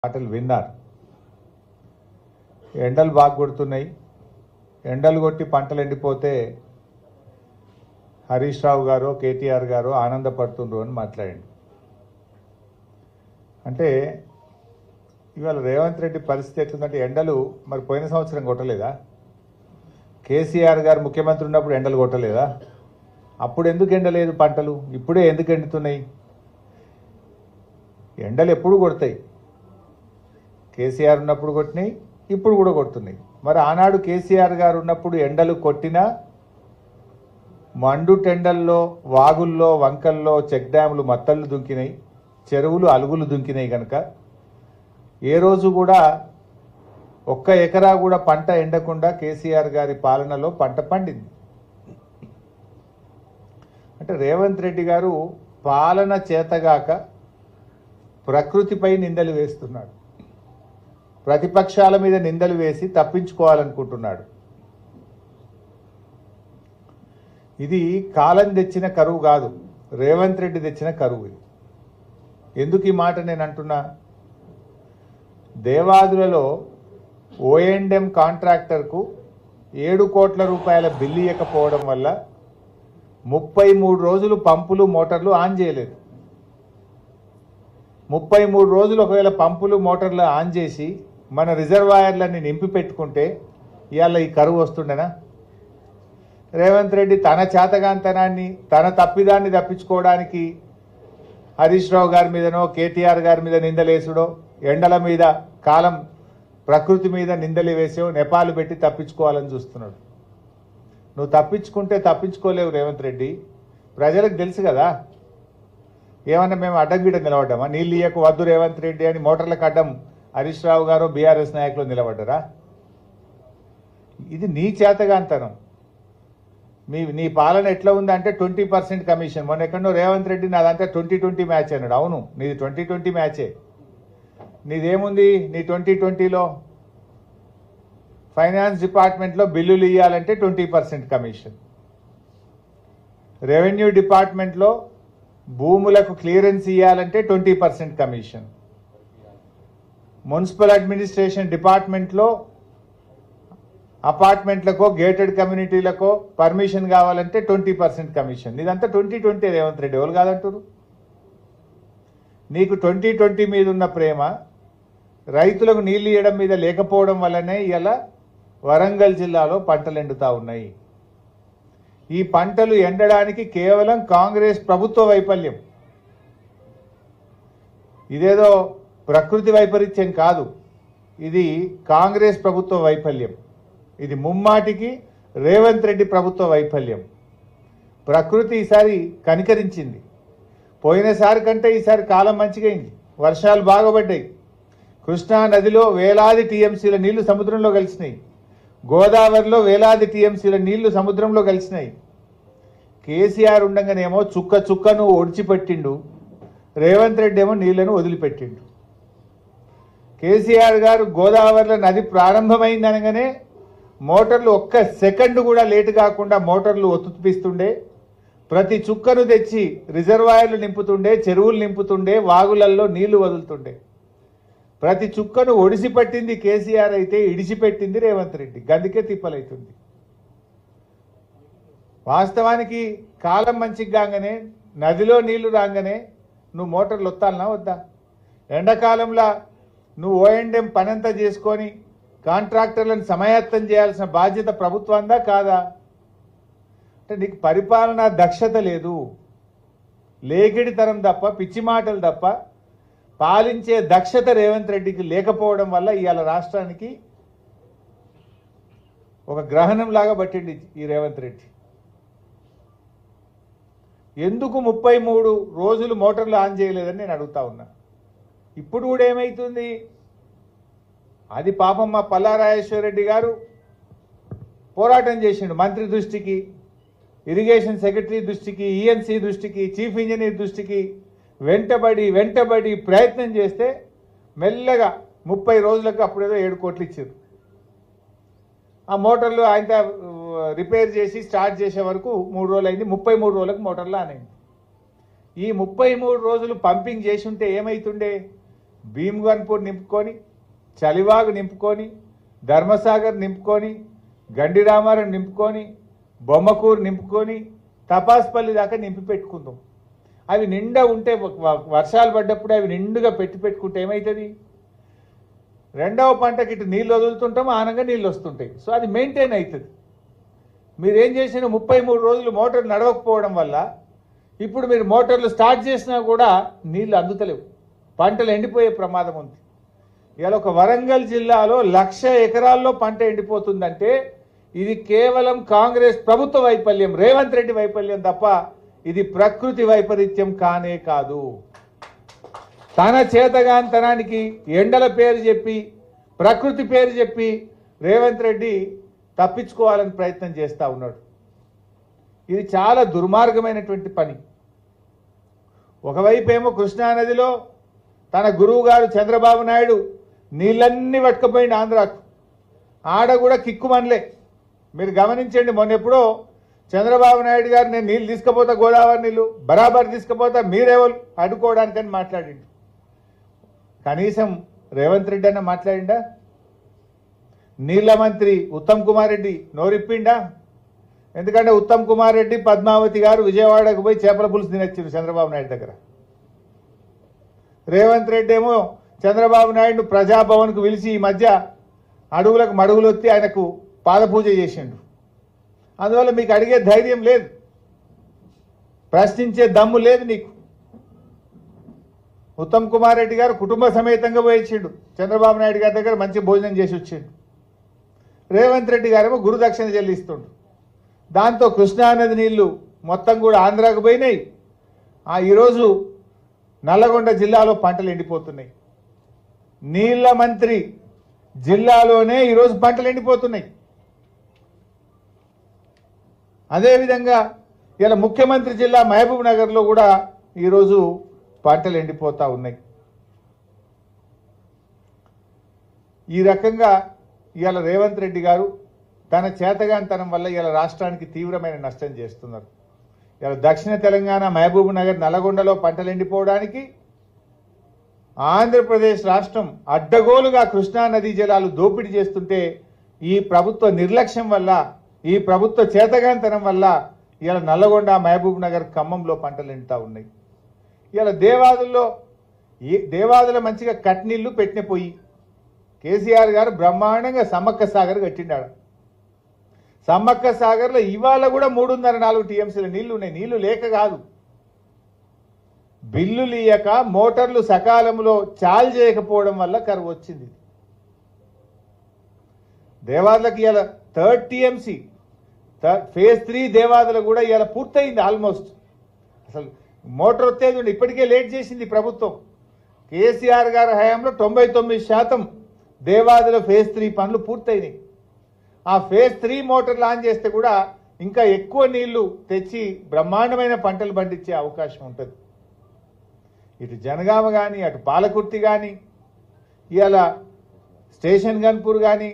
మాటలు విన్నారు. ఎండలు బాగా కొడుతున్నాయి, ఎండలు కొట్టి పంటలు ఎండిపోతే హరీష్ రావు గారు కేటీఆర్ గారు ఆనందపడుతుండ్రు అని మాట్లాడండి. అంటే ఇవాళ రేవంత్ రెడ్డి పరిస్థితి ఎట్లుందంటే, ఎండలు మరి పోయిన సంవత్సరం కొట్టలేదా? కేసీఆర్ గారు ముఖ్యమంత్రి ఉన్నప్పుడు ఎండలు కొట్టలేదా? అప్పుడు ఎందుకు ఎండలేదు పంటలు? ఇప్పుడే ఎందుకు ఎండుతున్నాయి? ఎండలు ఎప్పుడు కొడతాయి. కేసీఆర్ ఉన్నప్పుడు కొట్టినాయి, ఇప్పుడు కూడా కొడుతున్నాయి. మరి ఆనాడు కేసీఆర్ గారు ఉన్నప్పుడు ఎండలు కొట్టినా మండు టెండల్లో, వాగుల్లో, వంకల్లో చెక్ డ్యాములు మత్తళ్ళు దుంకినాయి, చెరువులు అలుగులు దుంకినాయి. కనుక ఏ రోజు కూడా ఒక్క ఎకరా కూడా పంట ఎండకుండా కేసీఆర్ గారి పాలనలో పంట పండింది. అంటే రేవంత్ రెడ్డి గారు పాలన చేతగాక ప్రకృతిపై నిందలు వేస్తున్నాడు, ప్రతిపక్షాల మీద నిందలు వేసి తప్పించుకోవాలనుకుంటున్నాడు. ఇది కాలం తెచ్చిన కరువు కాదు, రేవంత్ రెడ్డి తెచ్చిన కరువు. ఇది ఎందుకు ఈ మాట నేను అంటున్నా? దేవాదులలో ఓఎండ్ఎం కాంట్రాక్టర్కు 7 కోట్ల రూపాయల బిల్లు ఇవ్వకపోవడం వల్ల 33 రోజులు పంపులు మోటార్లు ఆన్ చేయలేదు. 33 రోజులు ఒకవేళ పంపులు మోటార్లు ఆన్ చేసి మన రిజర్వాయర్లన్నీ నింపి పెట్టుకుంటే ఇవాళ ఈ కరువు వస్తుండేనా? రేవంత్ రెడ్డి తన చేతగాంతనాన్ని, తన తప్పిదాన్ని తప్పించుకోవడానికి హరీష్ రావు గారి మీదనో కేటీఆర్ గారి మీద నిందలేసుడో, ఎండల మీద, కాలం ప్రకృతి మీద నిందలు వేసో నెపాలు పెట్టి తప్పించుకోవాలని చూస్తున్నాడు. నువ్వు తప్పించుకుంటే తప్పించుకోలేవు రేవంత్ రెడ్డి. ప్రజలకు తెలుసు కదా. ఏమన్నా మేము అడ్డంగిట నిలబడ్డామా? నీళ్ళు ఇయ్యకు వద్దు రేవంత్ రెడ్డి అని మోటార్లకు అడ్డం హరీష్ రావు గారు బీఆర్ఎస్ నాయకులు నిలబడ్డారా? ఇది నీ చేతగాంతనం. నీ పాలన ఎట్లా ఉందంటే 20% కమిషన్. మొన్న ఎక్కడో రేవంత్ రెడ్డి నాదంటే 2020 మ్యాచ్ అన్నాడు. అవును, నీది 2020 మ్యాచే. నీదేముంది? నీ 2020లో ఫైనాన్స్ డిపార్ట్మెంట్లో బిల్లులు ఇవ్వాలంటే 20% కమిషన్, రెవెన్యూ డిపార్ట్మెంట్లో భూములకు క్లియరెన్స్ ఇవ్వాలంటే 20% కమిషన్, మున్సిపల్ అడ్మినిస్ట్రేషన్ డిపార్ట్మెంట్లో అపార్ట్మెంట్లకో గేటెడ్ కమ్యూనిటీలకో పర్మిషన్ కావాలంటే 20% కమిషన్. ఇదంతా 2020 రేవంత్ రెడ్డి. ఎవరు కాదంటారు? నీకు 2020 మీద ఉన్న ప్రేమ రైతులకు నీళ్లు ఇవ్వడం మీద లేకపోవడం వల్లనే ఇలా వరంగల్ జిల్లాలో పంటలు ఎండుతా ఉన్నాయి. ఈ పంటలు ఎండడానికి కేవలం కాంగ్రెస్ ప్రభుత్వ వైఫల్యం. ఇదేదో ప్రకృతి వైపరీత్యం కాదు, ఇది కాంగ్రెస్ ప్రభుత్వ వైఫల్యం. ఇది ముమ్మాటికి రేవంత్ రెడ్డి ప్రభుత్వ వైఫల్యం. ప్రకృతి ఈసారి కనికరించింది. పోయినసారి కంటే ఈసారి కాలం మంచిగైంది. వర్షాలు బాగుపడ్డాయి. కృష్ణా నదిలో వేలాది టీఎంసీల నీళ్లు సముద్రంలో కలిసినాయి. గోదావరిలో వేలాది టీఎంసీల నీళ్లు సముద్రంలో కలిసినాయి. కేసీఆర్ ఉండగానేమో చుక్క చుక్కను ఒడిచిపెట్టిండు, రేవంత్ రెడ్డి ఏమో నీళ్లను వదిలిపెట్టిండు. కేసీఆర్ గారు గోదావరిలో నది ప్రారంభమైందనగానే మోటార్లు ఒక్క సెకండ్ కూడా లేటు కాకుండా మోటార్లు ఒత్తుపిస్తుండే, ప్రతి చుక్కను తెచ్చి రిజర్వాయర్లు నింపుతుండే, చెరువులు నింపుతుండే, వాగులల్లో నీళ్లు వదులుతుండే. ప్రతి చుక్కను ఒడిసిపట్టింది కేసీఆర్ అయితే ఇడిచిపెట్టింది రేవంత్ రెడ్డి. గందుకే తిప్పలైతుంది. వాస్తవానికి కాలం మంచిగా కాగానే, నదిలో నీళ్లు రాగానే నువ్వు మోటార్లు ఒత్తాలనా వద్దా? ఎండాకాలంలో నువ్వు ఓఎండ్ఎం పనంతా చేసుకొని కాంట్రాక్టర్లను సమాయత్తం చేయాల్సిన బాధ్యత ప్రభుత్వందా కాదా? అంటే నీకు పరిపాలనా దక్షత లేదు, లేకిడితనం తప్ప, పిచ్చి మాటలు తప్ప పాలించే దక్షత రేవంత్ రెడ్డికి లేకపోవడం వల్ల ఇవాళ రాష్ట్రానికి ఒక గ్రహణం లాగా పట్టింది ఈ రేవంత్ రెడ్డి. ఎందుకు 33 రోజులు మోటార్లు ఆన్ చేయలేదని నేను అడుగుతా ఉన్నా. ఇప్పుడు కూడా ఏమైతుంది? అది పాపం మా పల్లారాజేశ్వర రెడ్డి గారు పోరాటం చేసిండు. మంత్రి దృష్టికి, ఇరిగేషన్ సెక్రటరీ దృష్టికి, ఈఎన్సీ దృష్టికి, చీఫ్ ఇంజనీర్ దృష్టికి వెంటబడి ప్రయత్నం చేస్తే మెల్లగా 30 రోజులకు అప్పుడేదో 7 కోట్లు ఇచ్చారు. ఆ మోటార్లు ఆయన రిపేర్ చేసి స్టార్ట్ చేసే వరకు 3 రోజులు అయింది. 33 రోజులకు మోటార్లు ఆన్ అయింది. ఈ 33 రోజులు పంపింగ్ చేసి ఉంటే ఏమైతుండే? భీమ్గన్పూర్ నింపుకొని, చలివాగు నింపుకొని, ధర్మసాగర్ నింపుకొని, గండి రామారం నింపుకొని, బొమ్మకూరు నింపుకొని, తపాస్పల్లి దాకా నింపి పెట్టుకుందాం. అవి నిండా ఉంటే వర్షాలు పడ్డప్పుడు అవి నిండుగా పెట్టుకుంటే ఏమవుతుంది? రెండవ పంటకి ఇటు నీళ్ళు వదులుతుంటాం, ఆనంగా నీళ్ళు వస్తుంటాయి. సో అది మెయింటైన్ అవుతుంది. మీరేం చేసిన 33 రోజులు మోటార్ నడవకపోవడం వల్ల ఇప్పుడు మీరు మోటార్లు స్టార్ట్ చేసినా కూడా నీళ్ళు అందుతలేవు, పంటలు ఎండిపోయే ప్రమాదం ఉంది. ఇవాళ ఒక వరంగల్ జిల్లాలో 1,00,000 ఎకరాల్లో పంట ఎండిపోతుందంటే ఇది కేవలం కాంగ్రెస్ ప్రభుత్వ వైఫల్యం, రేవంత్ రెడ్డి వైఫల్యం తప్ప ఇది ప్రకృతి వైపరీత్యం కానే కాదు. తన చేతగాంతనానికి ఎండల పేరు చెప్పి, ప్రకృతి పేరు చెప్పి రేవంత్ రెడ్డి తప్పించుకోవాలని ప్రయత్నం చేస్తూ ఉన్నాడు. ఇది చాలా దుర్మార్గమైనటువంటి పని. ఒకవైపు ఏమో కృష్ణానదిలో తన గురువు గారు చంద్రబాబు నాయుడు నీళ్ళన్నీ పట్టుకుపోయింది ఆంధ్రాకు, ఆడ కూడా కిక్కుమనలే. మీరు గమనించండి, మొన్న ఎప్పుడో చంద్రబాబు నాయుడు గారు నేను నీళ్ళు తీసుకుపోతా, గోదావరి నీళ్ళు బరాబర్ తీసుకుపోతా, మీరేవాళ్ళు అడ్డుకోవడానికని మాట్లాడిండు. కనీసం రేవంత్ రెడ్డి అన్న మాట్లాడిండా? నీళ్ల మంత్రి ఉత్తమ్ కుమార్ రెడ్డి నోరిప్పిండా? ఎందుకంటే ఉత్తమ్ కుమార్ రెడ్డి, పద్మావతి గారు విజయవాడకు పోయి చేపల పులుసు తినొచ్చారు చంద్రబాబు నాయుడు దగ్గర. రేవంత్ రెడ్డి ఏమో చంద్రబాబు నాయుడు ప్రజాభవన్కు పిలిచి ఈ మధ్య అడుగులకు మడుగులు వచ్చి ఆయనకు పాదపూజ చేసిండు. అందువల్ల మీకు అడిగే ధైర్యం లేదు, ప్రశ్నించే దమ్ము లేదు నీకు. ఉత్తమ్ కుమార్ రెడ్డి గారు కుటుంబ సమేతంగా పోయించిండు చంద్రబాబు నాయుడు గారి దగ్గర, మంచి భోజనం చేసి వచ్చిండు. రేవంత్ రెడ్డి గారేమో గురుదక్షిణ చెల్లిస్తుండు. దాంతో కృష్ణానది నీళ్లు మొత్తం కూడా ఆంధ్రాకు పోయినాయి. ఈరోజు నల్లగొండ జిల్లాలో పంటలు ఎండిపోతున్నాయి. నీళ్ల మంత్రి జిల్లాలోనే ఈరోజు పంటలు ఎండిపోతున్నాయి. అదేవిధంగా ఇలా ముఖ్యమంత్రి జిల్లా మహబూబ్ నగర్లో కూడా ఈరోజు పంటలు ఎండిపోతూ ఉన్నాయి. ఈ రకంగా ఇవాళ రేవంత్ రెడ్డి గారు తన చేతగానితనం వల్ల ఇవాళ రాష్ట్రానికి తీవ్రమైన నష్టం చేస్తున్నారు. ఇవాళ దక్షిణ తెలంగాణ మహబూబ్ నగర్, నల్లగొండలో పంటలు ఎండిపోవడానికి ఆంధ్రప్రదేశ్ రాష్ట్రం అడ్డగోలుగా కృష్ణా నదీ జలాలు దోపిడీ చేస్తుంటే ఈ ప్రభుత్వ నిర్లక్ష్యం వల్ల, ఈ ప్రభుత్వ చేతగానితనం వల్ల ఇవాళ నల్లగొండ, మహబూబ్ నగర్, ఖమ్మంలో పంటలు ఎండుతూ ఉన్నాయి. ఇవాళ దేవాదుల మంచిగా కట్నీళ్లు పెట్టిన పోయి కేసీఆర్ గారు బ్రహ్మాండంగా సమ్మక్క సాగర్ కట్టిండాడు. సమ్మక్క సాగర్లో ఇవాళ కూడా 3.5-4 టీఎంసీల నీళ్లు ఉన్నాయి. నీళ్లు లేక కాదు, బిల్లులు ఇయ్యక మోటార్లు సకాలంలో చాలు చేయకపోవడం వల్ల కరువు వచ్చింది. దేవాదులకు ఇవాళ 3rd టీఎంసీ ఫేజ్ 3 దేవాదులు కూడా ఇవాళ పూర్తయింది ఆల్మోస్ట్. అసలు మోటార్ వచ్చేది ఇప్పటికే లేట్ చేసింది ప్రభుత్వం. కేసీఆర్ గారి హయాంలో 99% దేవాదుల ఫేజ్ 3 పనులు పూర్తయినాయి. ఆ ఫేజ్ 3 మోటార్ లాంచ్ చేస్తే కూడా ఇంకా ఎక్కువ నీళ్లు తెచ్చి బ్రహ్మాండమైన పంటలు పండించే అవకాశం ఉంటుంది. ఇటు జనగామ కానీ, అటు పాలకుర్తి కానీ, ఇవాళ స్టేషన్ గన్పూర్ కానీ,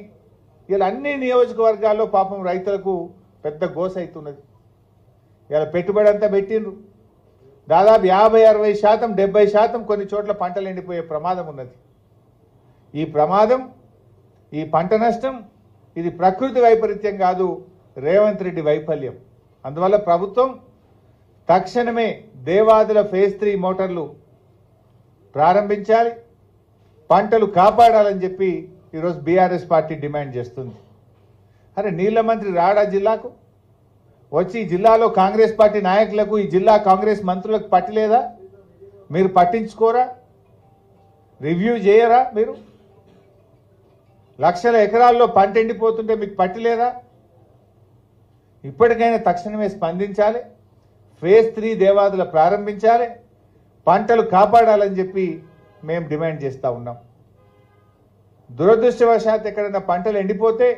ఇలా అన్ని నియోజకవర్గాల్లో పాపం రైతులకు పెద్ద గోస అవుతున్నది. ఇలా పెట్టుబడి అంతా పెట్టిండ్రు, దాదాపు 50-60%, 70% కొన్ని చోట్ల పంటలు ఎండిపోయే ప్రమాదం ఉన్నది. ఈ ప్రమాదం, ఈ పంట నష్టం ఇది ప్రకృతి వైపరీత్యం కాదు, రేవంత్ రెడ్డి వైఫల్యం. అందువల్ల ప్రభుత్వం తక్షణమే దేవాదుల ఫేజ్ 3 మోటార్లు ప్రారంభించాలి, పంటలు కాపాడాలని చెప్పి ఈరోజు బీఆర్ఎస్ పార్టీ డిమాండ్ చేస్తుంది. అరే నీళ్ల మంత్రి రాడా జిల్లాకు వచ్చి జిల్లాలో కాంగ్రెస్ పార్టీ నాయకులకు, ఈ జిల్లా కాంగ్రెస్ మంత్రులకు పట్టలేదా? మీరు పట్టించుకోరా? రివ్యూ చేయరా? మీరు లక్షల ఎకరాల్లో పంట ఎండిపోతుంటే మీకు పట్టలేదా? ఇప్పటికైనా తక్షణమే స్పందించాలి, ఫేజ్ 3 దేవాదుల ప్రారంభించాలి, పంటలు కాపాడాలని చెప్పి మేము డిమాండ్ చేస్తూ ఉన్నాం. దురదృష్టవశాత్తు ఎక్కడైనా పంటలు ఎండిపోతే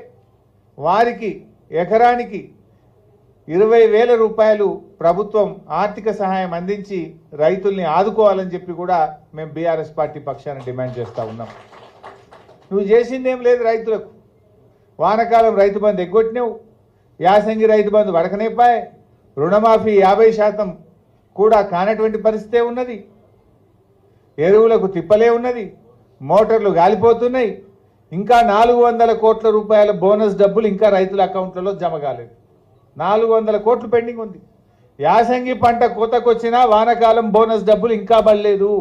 వారికి ఎకరానికి 20,000 రూపాయలు ప్రభుత్వం ఆర్థిక సహాయం అందించి రైతుల్ని ఆదుకోవాలని చెప్పి కూడా మేము బీఆర్ఎస్ పార్టీ పక్షాన డిమాండ్ చేస్తూ ఉన్నాం. నువ్వు చేసిందేం లేదు రైతులకు. వానకాలం రైతు బంధు ఎగ్గొట్టినావు, యాసంగి రైతు బంధు వడకనేపాయే, రుణమాఫీ 50% కూడా కానటువంటి పరిస్థితే ఉన్నది, ఎరువులకు తిప్పలే ఉన్నది. మోటార్లు గాలిపోతున్నాయి. ఇంకా 400 కోట్ల రూపాయల బోనస్ డబ్బులు ఇంకా రైతుల అకౌంట్లలో జమ కాలేదు. 400 కోట్లు పెండింగ్ ఉంది. యాసంగి పంట కోతకొచ్చినా వానకాలం బోనస్ డబ్బులు ఇంకా పడలేదు.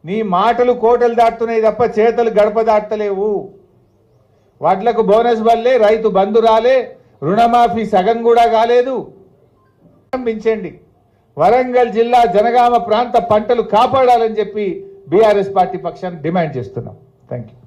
నీ మాటలు కోటలు దాటుతున్నాయి తప్ప చేతలు గడప దాటలేవు. వడ్లకు బోనస్ వల్లే, రైతు బంధు రాలే, రుణమాఫీ సగం కూడా కాలేదు. ప్రారంభించండి. వరంగల్ జిల్లా జనగామ ప్రాంత పంటలు కాపాడాలని చెప్పి బీఆర్ఎస్ పార్టీ పక్షాన్ని డిమాండ్ చేస్తున్నాం. Thank you.